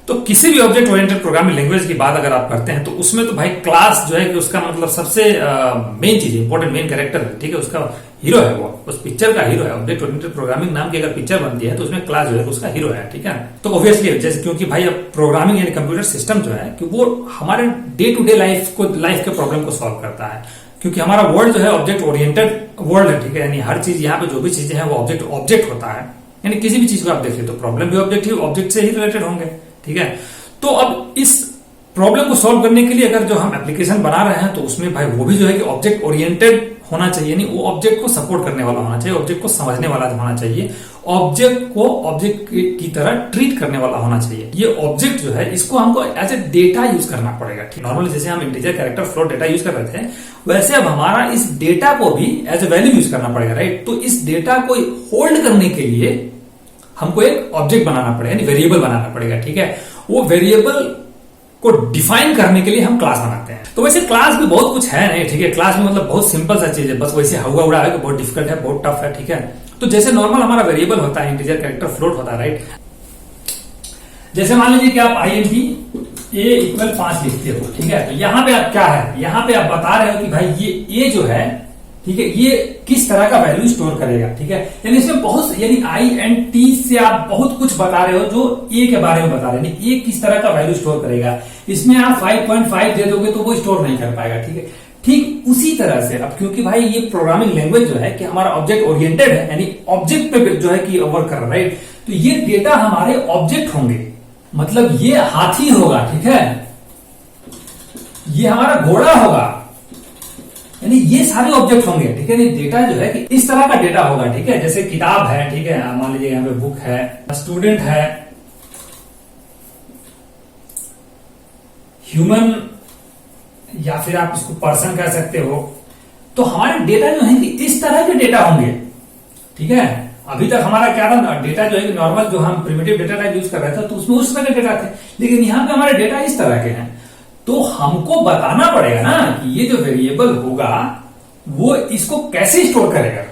तो किसी भी ऑब्जेक्ट ओरिएंटेड प्रोग्रामिंग लैंग्वेज की बात अगर आप करते हैं तो उसमें तो भाई क्लास जो है कि उसका मतलब सबसे मेन चीज, इंपॉर्टेंट मेन कैरेक्टर है, ठीक है, उसका हीरो है, वो उस पिक्चर का हीरो है। ऑब्जेक्ट ओरिएंटेड प्रोग्रामिंग नाम की अगर पिक्चर बनती है तो उसमें क्लास जो है उसका हीरो है, ठीक है। तो ऑब्वियसली जैसे क्योंकि भाई अब प्रोग्रामिंग यानी कंप्यूटर सिस्टम जो है कि वो हमारे डे टू डे लाइफ के प्रॉब्लम को सॉल्व करता है, क्योंकि हमारा वर्ल्ड जो है ऑब्जेक्ट ओरिएंटेड वर्ल्ड है, ठीक है। यानी हर चीज यहाँ पे जो भी चीजें हैं वो ऑब्जेक्ट होता है, यानी किसी भी चीज को आप देखिए तो प्रॉब्लम भी ऑब्जेक्ट से ही रिलेटेड होंगे, ठीक है। तो अब इस प्रॉब्लम को सॉल्व करने के लिए अगर जो हम एप्लीकेशन बना रहे हैं तो उसमें भाई वो भी जो है कि ऑब्जेक्ट ओरिएंटेड होना चाहिए, यानी वो ऑब्जेक्ट को सपोर्ट करने वाला होना चाहिए, ऑब्जेक्ट को समझने वाला होना चाहिए, ऑब्जेक्ट को ऑब्जेक्ट की तरह ट्रीट करने वाला होना चाहिए। ये ऑब्जेक्ट जो है इसको हमको एज ए डेटा यूज करना पड़ेगा, ठीक। नॉर्मली जैसे हम integer, character, float data use कर रहे थे, वैसे अब हमारा इस डेटा को भी एज ए वैल्यू यूज करना पड़ेगा, राइट। तो इस डेटा को होल्ड करने के लिए हमको एक ऑब्जेक्ट बनाना पड़ेगा, यानी वेरिएबल बनाना पड़ेगा, ठीक है। वो वेरिएबल को डिफाइन करने के लिए हम क्लास बनाते हैं। तो वैसे क्लास भी बहुत कुछ है नहीं, ठीक है। क्लास में मतलब बहुत सिंपल सा चीज है, बस वैसे हुआ उड़ा है कि बहुत डिफिकल्ट है, बहुत टफ है, ठीक है। तो जैसे नॉर्मल हमारा वेरिएबल होता है, इंटीजर, कैरेक्टर, फ्लोट होता है, राइट। जैसे मान लीजिए कि आप INT A = 5 लिखते हो, ठीक है। तो यहां पे आप क्या है, यहां पे आप बता रहे हो कि भाई ये A जो है, ठीक है, ये किस तरह का वैल्यू स्टोर करेगा, ठीक है। यानी इसमें बहुत, यानी INT से आप बहुत कुछ बता रहे हो जो A के बारे में बता रहे हैं, A किस तरह का वैल्यू स्टोर करेगा। इसमें आप 5.5 दे दोगे तो वो स्टोर नहीं कर पाएगा, ठीक है। ठीक उसी तरह से अब क्योंकि भाई ये प्रोग्रामिंग लैंग्वेज जो है कि हमारा ऑब्जेक्ट ओरिएंटेड है, यानी ऑब्जेक्ट पे जो है कि वर्क कर रहा है, राइट। तो ये डेटा हमारे ऑब्जेक्ट होंगे, मतलब ये हाथी होगा, ठीक है, ये हमारा घोड़ा होगा, यानी ये सारे ऑब्जेक्ट होंगे, ठीक है। डेटा जो है कि इस तरह का डेटा होगा, ठीक है। जैसे किताब है, ठीक है, मान लीजिए यहाँ पे बुक है, स्टूडेंट है, ह्यूमन, या फिर आप इसको पर्सन कह सकते हो। तो हमारे डेटा जो है कि इस तरह के डेटा होंगे, ठीक है। अभी तक हमारा क्या था, डेटा जो है कि नॉर्मल जो हम प्रिमिटिव डेटा टाइप यूज कर रहे थे तो उसमें उस तरह के डेटा थे, लेकिन यहाँ पे हमारे डेटा इस तरह के हैं। तो हमको बताना पड़ेगा ना कि ये जो वेरिएबल होगा वो इसको कैसे स्टोर करेगा,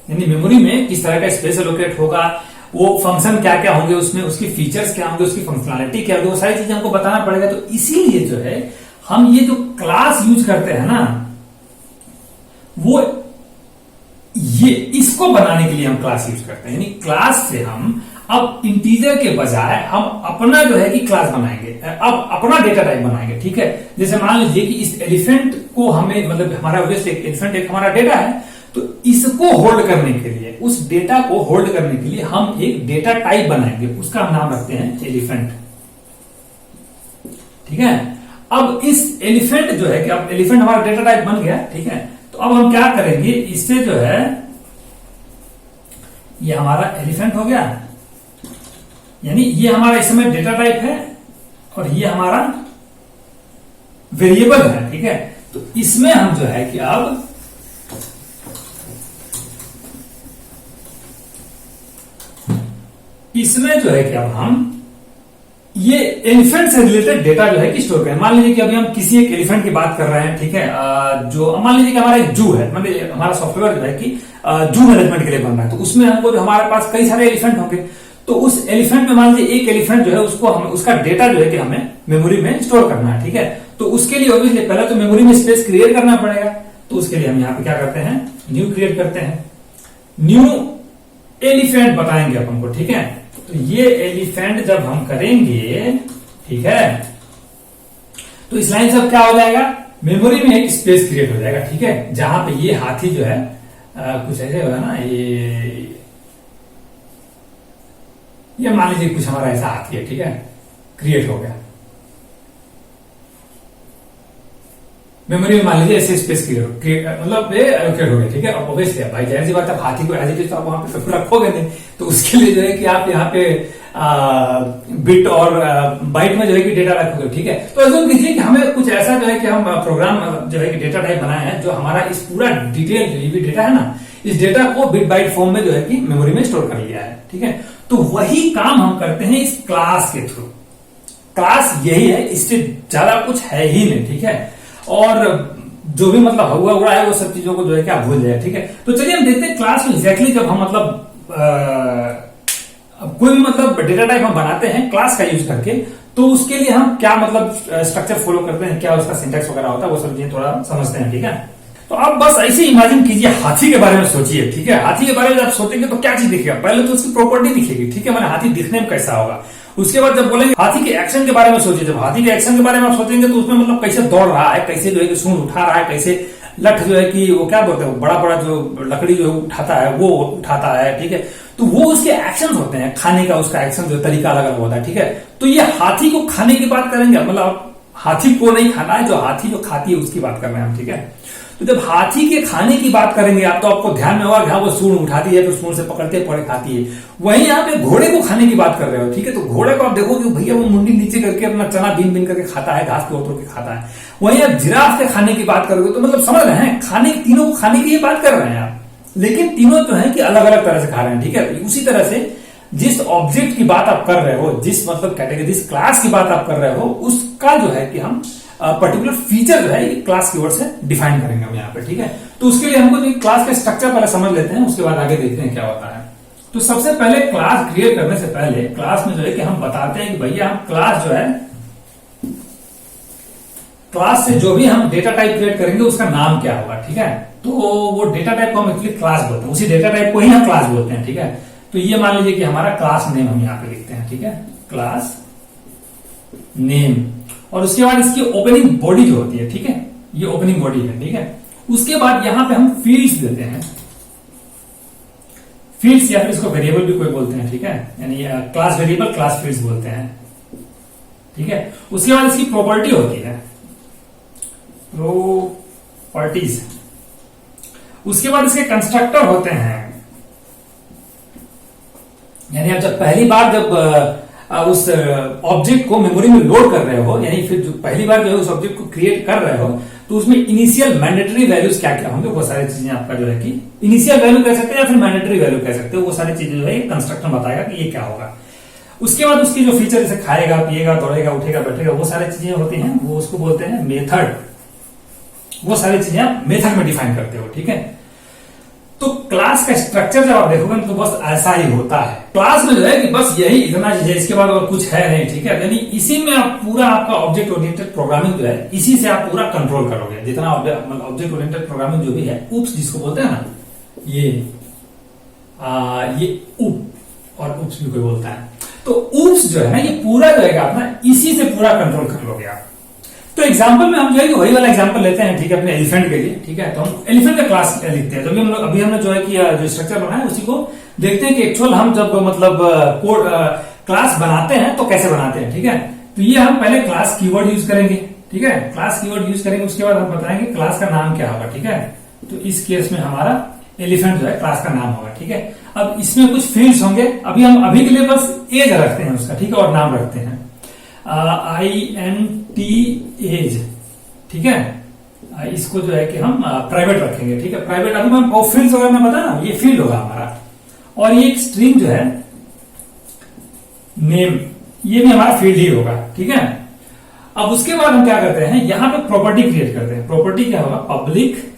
यानी मेमोरी में किस तरह का स्पेस एलोकेट होगा, वो फंक्शन क्या क्या होंगे उसमें, उसकी फीचर्स क्या होंगे, उसकी फंक्शनैलिटी क्या होगी, वो सारी चीजें हमको बताना पड़ेगा। तो इसीलिए जो है हम ये जो क्लास यूज करते हैं ना, वो ये इसको बनाने के लिए हम क्लास यूज करते हैं। यानी क्लास से हम अब इंटीजर के बजाय हम अपना जो है कि क्लास बनाएंगे, अब अपना डेटा टाइप बनाएंगे, ठीक है। जैसे मान लीजिए कि इस एलिफेंट को हमें, मतलब हमारा एलिफेंट एक हमारा डेटा है, तो इसको होल्ड करने के लिए, उस डेटा को होल्ड करने के लिए हम एक डेटा टाइप बनाएंगे, उसका हम नाम रखते हैं एलिफेंट, ठीक है। अब इस एलिफेंट जो है कि अब एलिफेंट हमारा डेटा टाइप बन गया, ठीक है। तो अब हम क्या करेंगे, इससे जो है ये हमारा एलिफेंट हो गया, यानी ये हमारा इस समय डेटा टाइप है और ये हमारा वेरिएबल है, ठीक है। तो इसमें हम जो है कि अब इसमें जो है कि अब हम ये एलिफेंट से रिलेटेड डेटा जो है कि स्टोर करें। मान लीजिए कि अभी हम किसी एक एलिफेंट की बात कर रहे हैं, ठीक है, जो मान लीजिए कि हमारा एक जू है, मतलब हमारा सॉफ्टवेयर जो है कि जू मैनेजमेंट के लिए बन रहा है। तो उसमें हमको जो हमारे पास कई सारे एलिफेंट होंगे, तो उस एलिफेंट में मान लीजिए एक एलिफेंट जो है उसको हम, उसका डेटा जो है कि हमें मेमोरी में स्टोर करना है, ठीक है। तो उसके लिए ऑब्वियसली पहले तो मेमोरी में स्पेस क्रिएट करना पड़ेगा। तो उसके लिए हम यहाँ पे क्या करते हैं, न्यू क्रिएट करते हैं, न्यू एलिफेंट बताएंगे अपन को, ठीक है। तो ये एलिफेंट जब हम करेंगे, ठीक है, तो इस लाइन से अब क्या हो जाएगा, मेमोरी में एक स्पेस क्रिएट हो जाएगा, ठीक है, जहां पे ये हाथी जो है कुछ ऐसे होगा ना, ये मान लीजिए कुछ हमारा ऐसा हाथी है, ठीक है, क्रिएट हो गया मेमोरी में, मान लीजिए ऐसे स्पेस क्रिएट, मतलब एलोकेट हो गया, ठीक है। अब ऑब्वियसली भाई जाहिर सी बात है, हाथी को एज इट इज तो आप वहां पे रखोगे नहीं, तो उसके लिए जो है कि आप यहाँ पे बिट और बाइट में जो है कि डेटा रखोगे, ठीक है। तो अज्यूम कीजिए कि हमें कुछ ऐसा जो है कि हम प्रोग्राम जो है कि डेटा टाइप बनाए हैं, जो हमारा इस पूरा डिटेल जो भी डेटा है ना, इस डेटा को बिट बाइट फॉर्म में जो है कि मेमोरी में स्टोर कर लिया है, ठीक है। तो वही काम हम करते हैं इस क्लास के थ्रू। क्लास यही है, इससे ज्यादा कुछ है ही नहीं, ठीक है। और जो भी मतलब हुआ उड़ा है वो सब चीजों को जो है कि आप भूल जाए, ठीक है। तो चलिए हम देखते हैं क्लास में एग्जैक्टली जब हम मतलब कोई भी मतलब डेटा टाइप हम बनाते हैं क्लास का यूज करके, तो उसके लिए हम क्या मतलब स्ट्रक्चर फॉलो करते हैं, क्या उसका सिंटैक्स वगैरह होता है, वो सब चीजें थोड़ा समझते हैं, ठीक है। तो आप बस ऐसे इमेजिन कीजिए, हाथी के बारे में सोचिए, ठीक है। हाथी के बारे में जब सोचेंगे तो क्या चीज दिखेगा, पहले तो उसकी प्रॉपर्टी दिखेगी, ठीक है, मैंने हाथी दिखने में कैसा होगा। उसके बाद जब बोलेंगे हाथी के एक्शन के बारे में सोचिए, जब हाथी के एक्शन के बारे में आप सोचेंगे तो उसमें मतलब कैसे दौड़ रहा है, कैसे जो है कि सूंड उठा रहा है, कैसे लठ जो है कि वो क्या बोलते हैं, बड़ा बड़ा जो लकड़ी जो उठाता है वो उठाता है, ठीक है। तो वो उसके एक्शन होते हैं, खाने का उसका एक्शन जो तरीका अलग अलग होता है, ठीक है। तो ये हाथी को खाने की बात करेंगे, मतलब हाथी को नहीं खाना है, जो हाथी जो खाती है उसकी बात कर रहे हैं हम, ठीक है। तो जब हाथी के खाने की बात करेंगे आप, तो आपको ध्यान में होगा वो सूंड उठाती है, फिर सूंड से पकड़ते पड़े खाती है। वहीं यहाँ पे घोड़े को खाने की बात कर रहे हो, ठीक है। तो घोड़े को आप देखोगे भैया वो मुंडी नीचे करके अपना चना बीन बीन करके खाता है, घास तोड़ तोड़ के खाता है। वहीं आप जिराफ के खाने की बात करोगे तो मतलब समझ रहे हैं, खाने तीनों को खाने की ये बात कर रहे हैं आप, लेकिन तीनों जो है कि अलग अलग तरह से खा रहे हैं, ठीक है। उसी तरह से जिस ऑब्जेक्ट की बात आप कर रहे हो, जिस मतलब कैटेगरी, जिस क्लास की बात आप कर रहे हो, उसका जो है कि हम पर्टिकुलर फीचर जो है क्लास कीवर्ड से डिफाइन करेंगे हम यहाँ पे, ठीक है। तो उसके लिए हमको क्लास का स्ट्रक्चर पहले समझ लेते हैं, उसके बाद आगे देखते हैं क्या होता है। तो सबसे पहले क्लास क्रिएट करने से पहले क्लास में जो है कि हम बताते हैं कि भैया हम क्लास जो है, क्लास से जो भी हम डेटा टाइप क्रिएट करेंगे उसका नाम क्या होगा, ठीक है। तो वो डेटा टाइप को हम एक्चुअली क्लास बोलते हैं, उसी डेटा टाइप को ही हम क्लास बोलते हैं, ठीक है। तो ये मान लीजिए कि हमारा क्लास नेम हम यहाँ पे लिखते हैं, ठीक है, क्लास नेम। और उसके बाद इसकी ओपनिंग बॉडी जो होती है, ठीक है, ये ओपनिंग बॉडी है, ठीक है। उसके बाद यहां पे हम फील्ड्स देते हैं, फील्ड्स या फिर इसको वेरिएबल भी कोई बोलते हैं, ठीक है, यानी क्लास वेरिएबल क्लास फील्ड्स बोलते हैं, ठीक है। उसके बाद इसकी प्रॉपर्टी होती है, प्रॉपर्टीज। उसके बाद इसके कंस्ट्रक्टर होते हैं, यानी आप जब पहली बार जब उस ऑब्जेक्ट को मेमोरी में लोड कर रहे हो, यानी फिर जो पहली बार जो है उस ऑब्जेक्ट को क्रिएट कर रहे हो, तो उसमें इनिशियल मैंडेटरी वैल्यूज क्या क्या होंगे, वो सारी चीजें आपका जो है कि इनिशियल वैल्यू कह सकते हैं या फिर मैंडेटरी वैल्यू कह सकते हो, वो सारी चीजें जो है कंस्ट्रक्टर बताएगा कि ये क्या होगा। उसके बाद उसकी जो फीचर जैसे खाएगा, पिएगा, दौड़ेगा, उठेगा, बैठेगा, वो सारी चीजें होती हैं, वो उसको बोलते हैं मेथड। वो सारी चीजें आप मेथड में डिफाइन करते हो, ठीक है। तो क्लास का स्ट्रक्चर जब आप देखोगे तो बस ऐसा ही होता है। क्लास में जो है कि बस यही इतना चीज है, इसके बाद और कुछ है नहीं, ठीक है। यानी इसी में आप पूरा आपका ऑब्जेक्ट ओरिएंटेड प्रोग्रामिंग जो है, इसी से आप पूरा कंट्रोल करोगे, जितना ऑब्जेक्ट ओरिएंटेड प्रोग्रामिंग जो भी है, उप्स जिसको बोलते हैं ना, ये उप और उप्स भी कोई बोलता है। तो उप्स जो है ना, ये पूरा जो है अपना इसी से पूरा कंट्रोल कर लोगे आप। तो एग्जाम्पल में हम जो है कि वही वाला एग्जाम्पल लेते हैं, ठीक है, अपने एलिफेंट के लिए, ठीक है। तो हम एलिफेंट का क्लास लिखते हैं, जब हम लोग अभी हमने जो है कि जो स्ट्रक्चर बनाया है उसी को देखते हैं कि एक्चुअल हम जब मतलब कोड क्लास बनाते हैं तो कैसे बनाते हैं, ठीक है। तो ये हम पहले क्लास कीवर्ड यूज करेंगे, ठीक है, क्लास कीवर्ड यूज करेंगे। उसके बाद हम बताएंगे क्लास का नाम क्या होगा, ठीक है। तो इस केस में हमारा एलिफेंट जो है क्लास का नाम होगा, ठीक है। अब इसमें कुछ फील्ड्स होंगे, अभी के लिए बस एज रखते हैं उसका, ठीक है, और नाम रखते हैं INT एज, ठीक है। इसको जो है कि हम प्राइवेट रखेंगे, ठीक है, प्राइवेट। अभी मैं फील्ड वगैरह में बताया ना, ये फील्ड होगा हमारा, और ये एक स्ट्रिंग जो है नेम, ये भी हमारा फील्ड ही होगा, ठीक है। अब उसके बाद हम क्या करते हैं, यहां पे प्रॉपर्टी क्रिएट करते हैं। प्रॉपर्टी क्या होगा, public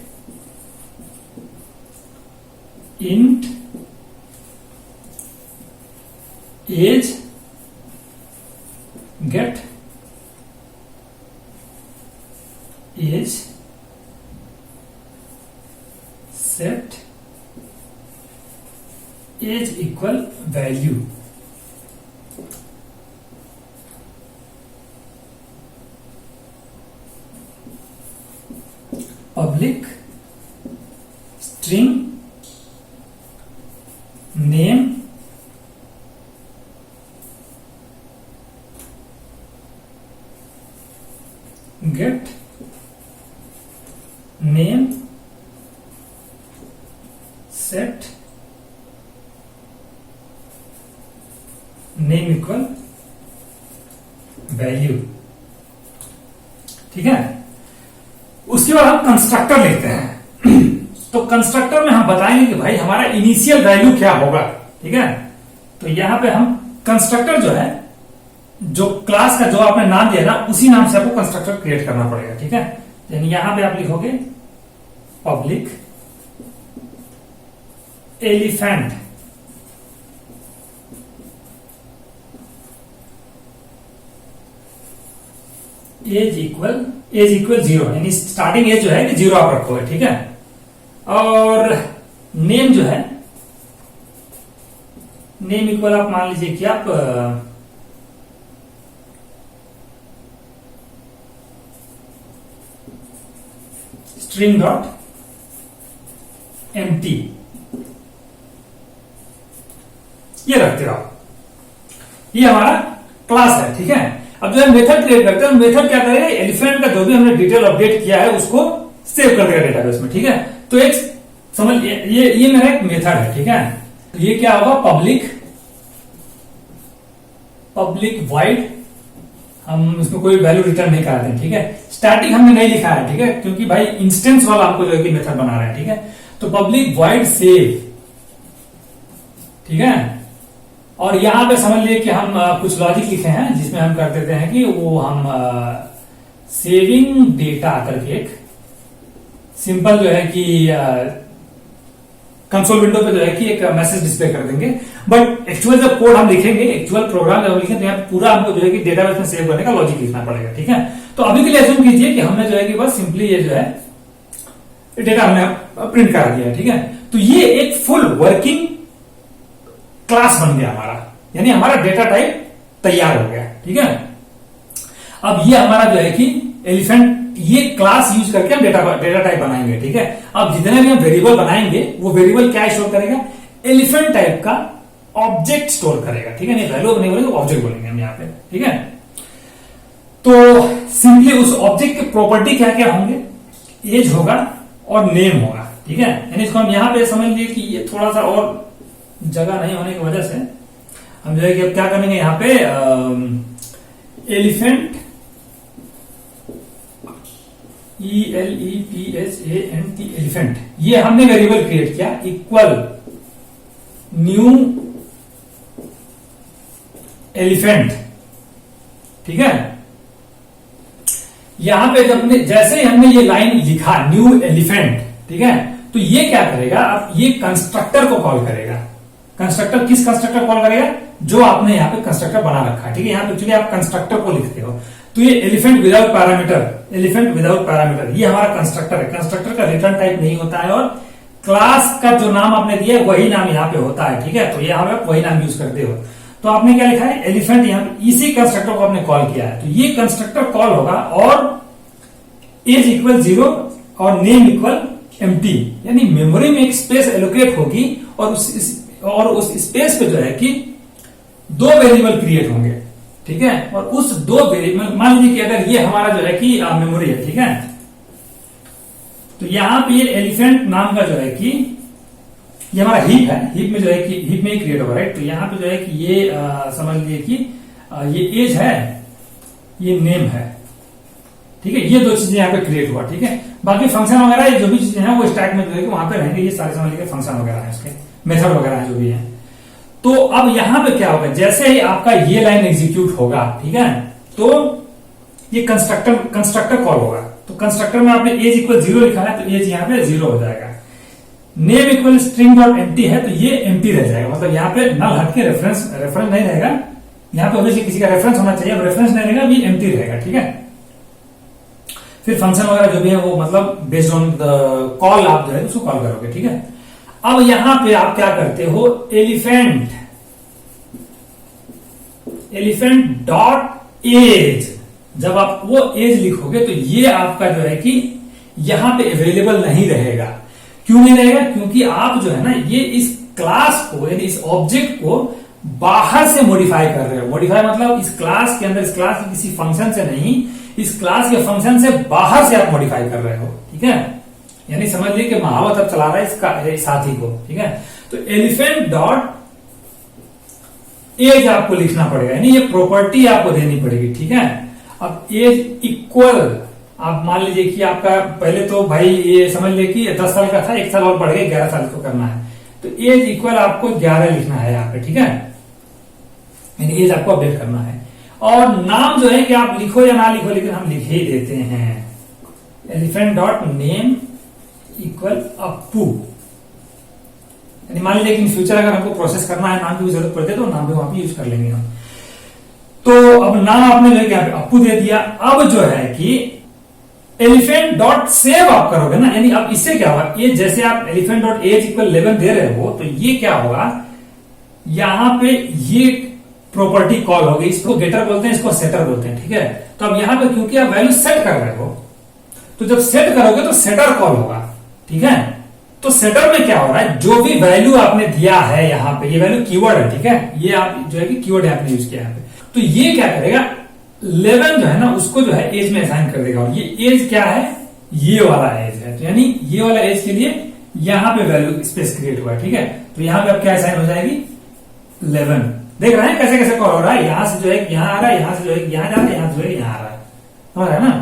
int age get age set age equal value. Public string name get name set name equal value, ठीक है। उसके बाद हम कंस्ट्रक्टर लिखते हैं। तो कंस्ट्रक्टर में हम बताएंगे कि भाई हमारा इनिशियल वैल्यू क्या होगा, ठीक है। तो यहां पे हम कंस्ट्रक्टर जो है, जो क्लास का जो आपने नाम दिया ना, उसी नाम से आपको कंस्ट्रक्टर क्रिएट करना पड़ेगा, ठीक है। यानी यहां पे आप लिखोगे पब्लिक एलिफेंट, एज इक्वल 0, यानी स्टार्टिंग एज जो है कि 0 आप रखोगे, ठीक है। और नेम जो है, नेम इक्वल आप मान लीजिए कि आप स्ट्रिंग डॉट एम्प्टी ये रखते हो आप। ये हमारा क्लास है, ठीक है। अब जो है मेथड क्रिएट करते हैं, मेथड क्या करेगा, एलिफेंट का जो भी हमने डिटेल अपडेट किया है उसको सेव कर देगा डेटाबेस में, ठीक है। तो एक समझ, ये मेरा एक मेथड है, ठीक है। तो ये क्या होगा, पब्लिक वाइड, हम इसमें कोई वैल्यू रिटर्न नहीं कराते हैं, ठीक है। स्टैटिक हमने नहीं लिखा है, ठीक है, क्योंकि भाई इंस्टेंस वाला हमको जो है कि मेथड बना रहा है, ठीक है। तो पब्लिक वाइड सेव, ठीक है। और यहां पे समझ लिए कि हम कुछ लॉजिक लिखे हैं जिसमें हम कर देते हैं कि वो हम सेविंग डेटा करके एक सिंपल जो है कि कंसोल विंडो पे जो है कि एक मैसेज डिस्प्ले कर देंगे। बट एक्चुअल जब कोड हम लिखेंगे, एक्चुअल प्रोग्राम जब हम लिखेंगे तो यहाँ पूरा हमको जो है कि डेटाबेस में सेव करने का लॉजिक लिखना पड़ेगा, ठीक है। तो अभी के लिए एज्यूम कीजिए कि हमने जो है कि बस सिंपली ये जो है डेटा हमने प्रिंट कर दिया, ठीक है। तो ये एक फुल वर्किंग क्लास बन गया हमारा, यानी हमारा डेटा टाइप तैयार हो गया, ठीक है। अब ये हमारा जो है कि एलिफेंट, ये क्लास यूज करके हम डेटा टाइप बनाएंगे, ठीक है। अब जितने भी हम वेरिएबल बनाएंगे वो वेरिएबल क्या स्टोर करेगा, एलिफेंट टाइप का ऑब्जेक्ट स्टोर करेगा, ठीक है। नहीं वैल्यू नहीं बोलेंगे, ऑब्जेक्ट बोलेंगे हम यहाँ पे, ठीक है। तो सिंपली उस ऑब्जेक्ट के प्रॉपर्टी क्या क्या होंगे, एज होगा और नेम होगा, ठीक है। यानी इसको हम यहां पे समझ लिए कि ये थोड़ा सा और जगह नहीं होने की वजह से हम जो है कि अब क्या करेंगे यहां पे एलिफेंट ELEPHANT एलिफेंट, ये हमने वेरिएबल क्रिएट किया इक्वल न्यू एलिफेंट, ठीक है। यहां पे जब जैसे ही हमने ये लाइन लिखा न्यू एलिफेंट, ठीक है, तो ये क्या करेगा, अब ये कंस्ट्रक्टर को कॉल करेगा। कंस्ट्रक्टर किस कंस्ट्रक्टर कॉल करेगा, जो आपने यहाँ पे कंस्ट्रक्टर बना रखा है, ठीक है। यहाँ पे एक्चुअली आप कंस्ट्रक्टर को लिखते हो, तो ये एलिफेंट विदाउट पैरामीटर, ये हमारा कंस्ट्रक्टर है। कंस्ट्रक्टर का रिटर्न टाइप नहीं होता है और क्लास का जो नाम आपने दिया है वही नाम यहाँ पे होता है, ठीक है। तो यहाँ पे वही नाम यूज करते हो। तो आपने क्या लिखा है, एलिफेंट, यहाँ इसी कंस्ट्रक्टर को आपने कॉल किया है, तो ये कंस्ट्रक्टर कॉल होगा और एज इक्वल 0 और नेम इक्वल एम्प्टी, यानी मेमोरी में एक स्पेस एलोकेट होगी और उस स्पेस पे जो है कि 2 वेरिएबल क्रिएट होंगे, ठीक है। और उस 2 वेरिएबल, मान लीजिए कि अगर ये हमारा जो है कि मेमोरी है, ठीक है। तो यहां पे ये एलिफेंट नाम का जो है कि ये हमारा हीप है, हीप में जो है कि हीप में ही क्रिएट होगा, राइट। तो यहां पे जो है कि ये समझ लीजिए कि ये एज है, ये नेम है, ठीक है। ये 2 चीजें यहाँ पे क्रिएट हुआ, ठीक है। बाकी फंक्शन वगैरह जो भी चीजें हैं वो स्टैक में जो है कि वहां पे रहेंगे, ये सारे समझ लीजिए फंक्शन वगैरह है, उसके मेथड वगैरह है जो भी है। तो अब यहां पे क्या होगा, जैसे ही आपका ये लाइन एग्जीक्यूट होगा, ठीक है, तो ये कंस्ट्रक्टर कॉल होगा। तो कंस्ट्रक्टर में आपने एज इक्वल 0 लिखा है, तो एज यहाँ पे 0 हो जाएगा। Name equal string dot empty है, तो ये एम्प्टी रह जाएगा, मतलब यहाँ पे नल हट के रेफरेंस नहीं रहेगा। यहाँ पे ऑब्वियसली किसी का रेफरेंस होना चाहिए, अब रेफरेंस नहीं रहेगा, भी एम्प्टी रहेगा, ठीक है। फिर फंक्शन वगैरह जो भी है वो मतलब बेस्ड ऑन द कॉल आप जो है उसको कॉल करोगे, ठीक है। अब यहां पे आप क्या करते हो, एलिफेंट डॉट एज, जब आप वो एज लिखोगे तो ये आपका जो है कि यहां पे अवेलेबल नहीं रहेगा। क्यों नहीं रहेगा, क्योंकि आप जो है ना ये इस क्लास को, यानी इस ऑब्जेक्ट को बाहर से मॉडिफाई कर रहे हो। मॉडिफाई मतलब इस क्लास के अंदर, इस क्लास के किसी फंक्शन से नहीं, इस क्लास के फंक्शन से बाहर से आप मॉडिफाई कर रहे हो, ठीक है। यानी समझ लीजिए कि महावत अब चला रहा है इसका साथी को, ठीक है। तो एलिफेंट डॉट एज आपको लिखना पड़ेगा, यानी ये प्रॉपर्टी आपको देनी पड़ेगी, ठीक है। अब एज इक्वल, आप मान लीजिए कि आपका पहले तो भाई ये समझ लीजिए कि 10 साल का था, 1 साल और बढ़ गया, 11 साल को करना है, तो एज इक्वल आपको 11 लिखना है यहाँ पे, ठीक है। यानी एज आपको अपडेट करना है। और नाम जो है कि आप लिखो या ना लिखो, लेकिन हम लिख ही देते हैं, elephant dot name equal Appu. मान लीजिए कि इन फ्यूचर अगर हमको प्रोसेस करना है, नाम की भी जरूरत पड़ती है तो नाम भी वहां पे यूज कर लेंगे हम। तो अब नाम आपने जो है यहाँ पे अप्पू दे दिया। अब जो है कि एलिफेंट डॉट सेव आप करोगे ना, यानी अब इससे क्या होगा, ये जैसे आप एलिफेंट डॉट एज इक्वल 11 दे रहे हो, तो ये क्या होगा, यहां पे ये प्रॉपर्टी कॉल होगी। इसको गेटर बोलते हैं, इसको सेटर बोलते हैं, ठीक है। तो अब यहां पे क्योंकि आप वैल्यू सेट कर रहे हो, तो जब सेट करोगे तो सेटर कॉल होगा, ठीक है। तो सेटर में क्या हो रहा है, जो भी वैल्यू आपने दिया है यहां पे, ये वैल्यू कीवर्ड है, ठीक है, ये आप जो है कि कीवर्ड आपने यूज किया है, तो ये क्या करेगा, 11 जो है ना उसको जो है एज में असाइन कर देगा। और ये एज क्या है, ये वाला एज है, तो यानी ये वाला एज के लिए यहां पे वैल्यू स्पेस क्रिएट हुआ है, ठीक है। तो यहां पे अब क्या असाइन हो जाएगी, 11। देख रहे हैं कैसे कैसे कॉल हो रहा है, यहां से जो है यहां आ रहा है, यहां से जो है यहां जा रहा है, यहां से जो है यहां आ रहा है, समझ रहे हैं ना।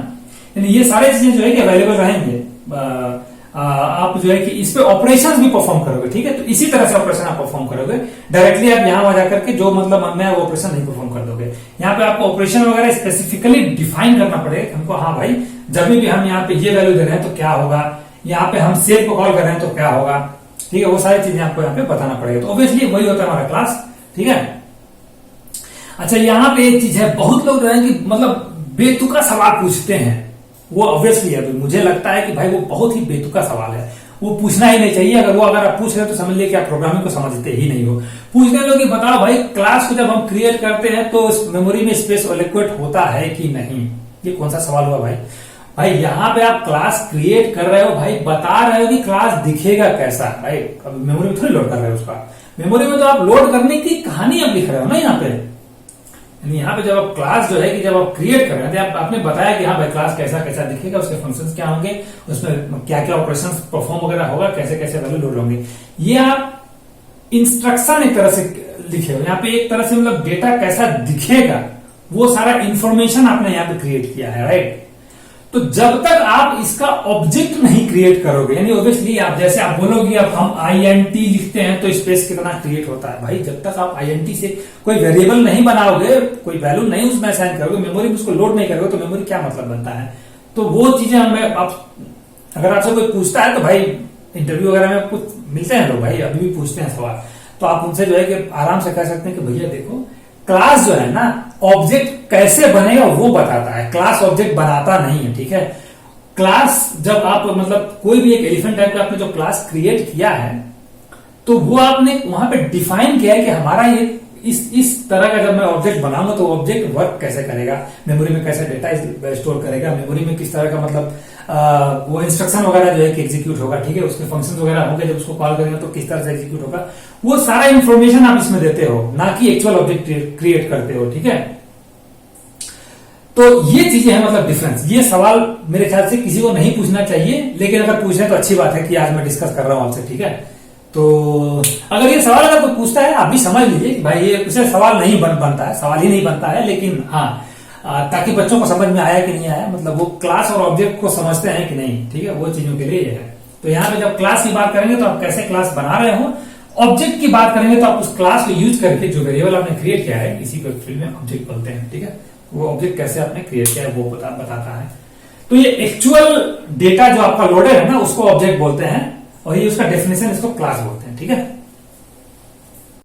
यानी ये सारी चीजें जो है कि अवेलेबल रहेंगे। आप जो है कि इस पे ऑपरेशंस भी परफॉर्म करोगे, ठीक है। तो इसी तरह से ऑपरेशन आप परफॉर्म करोगे, डायरेक्टली आप यहां आ जाकर के जो मतलब मन में है वो ऑपरेशन नहीं परफॉर्म कर दोगे। यहाँ पे आपको ऑपरेशन वगैरह स्पेसिफिकली डिफाइन करना पड़ेगा हमको, हाँ भाई जब भी हम यहाँ पे ये वैल्यू दे रहे हैं तो क्या होगा, यहाँ पे हम सेव को कॉल कर रहे हैं तो क्या होगा, ठीक है। वो सारी चीजें आपको यहाँ पे बताना पड़ेगा। तो ऑब्वियसली वही होता है हमारा क्लास, ठीक है। अच्छा, यहाँ पे एक चीज है, बहुत लोग जो है कि मतलब बेतुका सवाल पूछते हैं, वो ऑब्वियसली है, मुझे लगता है कि भाई वो बहुत ही बेतुका सवाल है, वो पूछना ही नहीं चाहिए। अगर आप पूछ रहे हो तो समझ लिया कि आप प्रोग्रामिंग को समझते ही नहीं हो। पूछने लोग कि बताओ भाई, क्लास को जब हम क्रिएट करते हैं तो मेमोरी में स्पेस एलोकेट होता है कि नहीं, ये कौन सा सवाल हुआ भाई। भाई यहाँ पे आप क्लास क्रिएट कर रहे हो, भाई बता रहे हो कि क्लास दिखेगा कैसा, भाई मेमोरी में थोड़ी लोड कर रहे हो उसका, मेमोरी में तो आप लोड करने की कहानी आप लिख रहे हो ना यहाँ पे। यहाँ पे जब आप क्लास जो है कि जब आप क्रिएट कर रहे हैं, आपने बताया कि हाँ भाई क्लास कैसा कैसा दिखेगा, उसके फंक्शंस क्या होंगे, उसमें क्या क्या ऑपरेशंस परफॉर्म वगैरह होगा, कैसे कैसे वैल्यू लोड होंगे, ये आप इंस्ट्रक्शन एक तरह से लिखे हो। यहाँ पे एक तरह से मतलब डेटा कैसा दिखेगा वो सारा इंफॉर्मेशन आपने यहाँ पे क्रिएट किया है, राइट। तो जब तक आप इसका ऑब्जेक्ट नहीं क्रिएट करोगे, यानी ऑब्वियसली आप जैसे आप बोलोगे अब हम INT लिखते हैं तो स्पेस कितना क्रिएट होता है, भाई जब तक आप INT से कोई वेरिएबल नहीं बनाओगे, कोई वैल्यू नहीं उसमें असाइन करोगे, मेमोरी में उसको लोड नहीं करोगे, तो मेमोरी क्या मतलब बनता है। तो वो चीजें हमें अगर आपसे कोई पूछता है तो भाई इंटरव्यू वगैरह में कुछ मिलते हैं लोग, भाई अभी भी पूछते हैं सवाल, तो आप उनसे जो है कि आराम से कह सकते हैं कि भैया देखो क्लास जो है ना ऑब्जेक्ट कैसे बनेगा वो बताता है, क्लास ऑब्जेक्ट बनाता नहीं है, ठीक है। क्लास जब आप मतलब कोई भी एक एलिफेंट टाइप का आपने जो क्लास क्रिएट किया है तो वो आपने वहां पे डिफाइन किया है कि हमारा ये इस तरह का जब मैं ऑब्जेक्ट बनाऊंगा तो ऑब्जेक्ट वर्क कैसे करेगा, मेमोरी में कैसे डेटा स्टोर करेगा, मेमोरी में किस तरह का मतलब वो इंस्ट्रक्शन वगैरह जो है कि एग्जीक्यूट होगा, ठीक है, उसके फंक्शन वगैरह होंगे, जब उसको कॉल करेंगे तो किस तरह से एग्जीक्यूट होगा, वो सारा इंफॉर्मेशन आप इसमें देते हो, ना कि एक्चुअल ऑब्जेक्ट क्रिएट करते हो, ठीक है। तो ये चीजें हैं मतलब डिफरेंस। ये सवाल मेरे ख्याल से किसी को नहीं पूछना चाहिए, लेकिन अगर पूछे तो अच्छी बात है कि आज मैं डिस्कस कर रहा हूं आपसे, ठीक है। तो अगर ये सवाल अगर कोई पूछता है आप भी समझ लीजिए कि भाई ये उसे सवाल नहीं बनता है, सवाल ही नहीं बनता है, लेकिन हाँ ताकि बच्चों को समझ में आया कि नहीं आया, मतलब वो क्लास और ऑब्जेक्ट को समझते हैं कि नहीं, ठीक है, वो चीजों के लिए ये है। तो यहाँ पे जब क्लास की बात करेंगे तो आप कैसे क्लास बना रहे हो, ऑब्जेक्ट की बात करेंगे तो आप उस क्लास को यूज करके जो वेरिएबल आपने क्रिएट किया है, इसी को फील्ड में ऑब्जेक्ट बोलते हैं, ठीक है, वो ऑब्जेक्ट कैसे आपने क्रिएट किया है वो बताता है। तो ये एक्चुअल डेटा जो आपका लोडेड है ना उसको ऑब्जेक्ट बोलते हैं, और ये उसका डेफिनेशन इसको क्लास बोलते हैं, ठीक है।